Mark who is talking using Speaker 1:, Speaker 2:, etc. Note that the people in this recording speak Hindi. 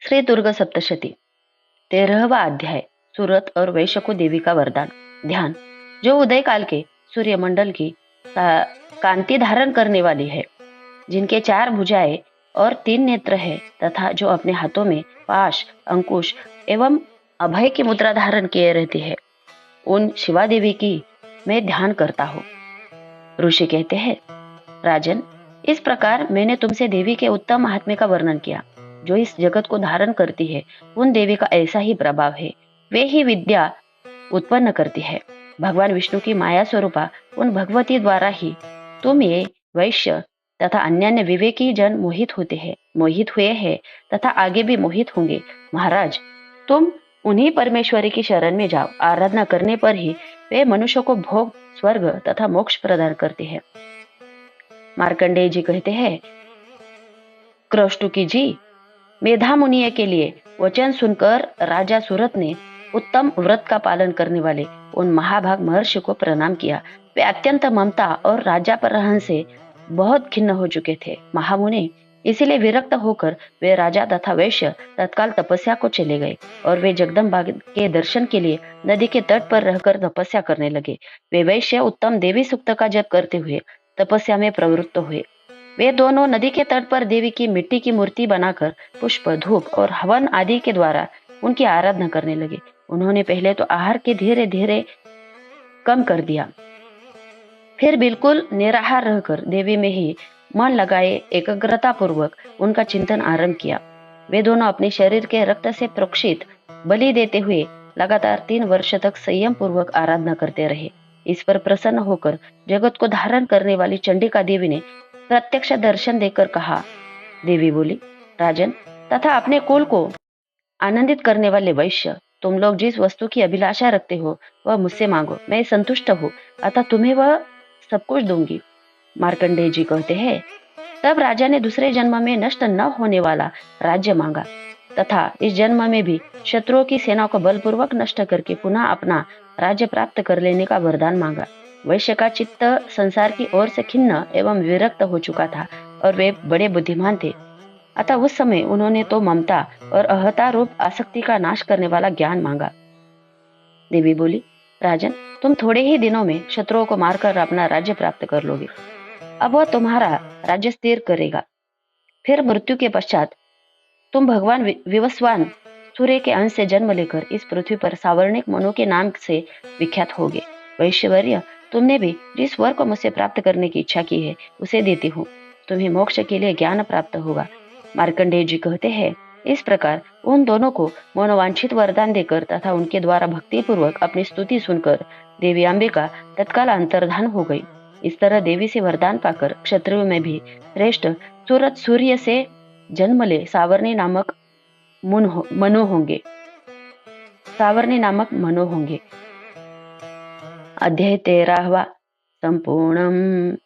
Speaker 1: श्री दुर्गा सप्तशती 13वां अध्याय। सूरत और वैश्य को देवी का वरदान। ध्यान। जो उदय काल के सूर्यमंडल की कांति धारण करने वाली है, जिनके 4 भुजाएं और 3 नेत्र है, तथा जो अपने हाथों में पाश, अंकुश एवं अभय की मुद्रा धारण किए रहती है, उन शिवा देवी की मैं ध्यान करता हूँ। ऋषि कहते हैं, राजन, इस प्रकार मैंने तुमसे देवी के उत्तम महात्म्य का वर्णन किया। जो इस जगत को धारण करती है, उन देवी का ऐसा ही प्रभाव है। वे ही विद्या उत्पन्न करती है। भगवान विष्णु की माया स्वरूपा उन भगवती द्वारा ही तुम ये वैश्य तथा अन्य विवेकी जन मोहित हुए हैं तथा आगे भी मोहित होंगे। महाराज, तुम उन्हीं परमेश्वरी की शरण में जाओ। आराधना करने पर ही वे मनुष्य को भोग, स्वर्ग तथा मोक्ष प्रदान करती है। मार्कंडेय जी कहते हैं, क्रौष्टुकी जी, मेधा मुनिय के लिए वचन सुनकर राजा सूरत ने उत्तम व्रत का पालन करने वाले उन महाभाग महर्षि को प्रणाम किया। वे अत्यंत ममता और राजा पर रहन से बहुत खिन्न हो चुके थे। महामुनि, इसीलिए विरक्त होकर वे राजा तथा वैश्य तत्काल तपस्या को चले गए और वे जगदम्बा के दर्शन के लिए नदी के तट पर रहकर तपस्या करने लगे। वे वैश्य उत्तम देवी सूक्त का जप करते हुए तपस्या में प्रवृत्त हुए। वे दोनों नदी के तट पर देवी की मिट्टी की मूर्ति बनाकर पुष्प, धूप और हवन आदि के द्वारा उनकी आराधना करने लगे। उन्होंने पहले तो आहार के धीरे धीरे कम कर दिया, फिर बिल्कुल निराहार रहकर देवी में ही मन लगाए एकाग्रता पूर्वक उनका चिंतन आरंभ किया। वे दोनों अपने शरीर के रक्त से प्रोक्षित बलि देते हुए लगातार 3 वर्ष तक संयम पूर्वक आराधना करते रहे। इस पर प्रसन्न होकर जगत को धारण करने वाली चंडिका देवी ने प्रत्यक्ष दर्शन देकर कहा। देवी बोली, राजन तथा अपने कुल को आनंदित करने वाले वैश्य, तुम लोग जिस वस्तु की अभिलाषा रखते हो वह मुझसे मांगो, मैं संतुष्ट हूँ, अतः तुम्हें वह सब कुछ दूंगी। मार्कंडेय जी कहते हैं, तब राजा ने दूसरे जन्म में नष्ट न होने वाला राज्य मांगा तथा इस जन्म में भी शत्रुओं की सेना को बलपूर्वक नष्ट करके पुनः अपना राज्य प्राप्त कर लेने का वरदान मांगा। वैश्य का चित्त संसार की ओर से खिन्न एवं विरक्त हो चुका था और वे बड़े बुद्धिमान थे, अतः उस समय उन्होंने तो ममता और अहता रूप आसक्ति का नाश करने वाला ज्ञान मांगा। देवी बोली, राजन, तुम थोड़े ही दिनों में शत्रुओं को मारकर अपना राज्य प्राप्त कर लोगे। अब वह तुम्हारा राज्य स्थिर करेगा। फिर मृत्यु के पश्चात तुम भगवान विवस्वान सूर्य के अंश से जन्म लेकर इस पृथ्वी पर सावर्णिक मनु के नाम से विख्यात होगे। वैश्यवर्य, तुमने भी जिस वर को मुझसे प्राप्त करने की इच्छा की है उसे देती हूँ। तुम्हें मोक्ष के लिए ज्ञान प्राप्त होगा। मार्कंडेय जी कहते हैं, इस प्रकार उन दोनों को मनोवांछित वरदान देकर तथा उनके द्वारा भक्ति पूर्वक अपनी स्तुति सुनकर देवी अंबिका तत्काल अंतर्धान हो गई। इस तरह देवी से वरदान पाकर क्षत्रियों में भी श्रेष्ठ सूरत सूर्य से जन्म ले सावर्णी नामक मनु होंगे। सावर्णी नामक मनु होंगे। अध्याय 13वां संपूर्णम्।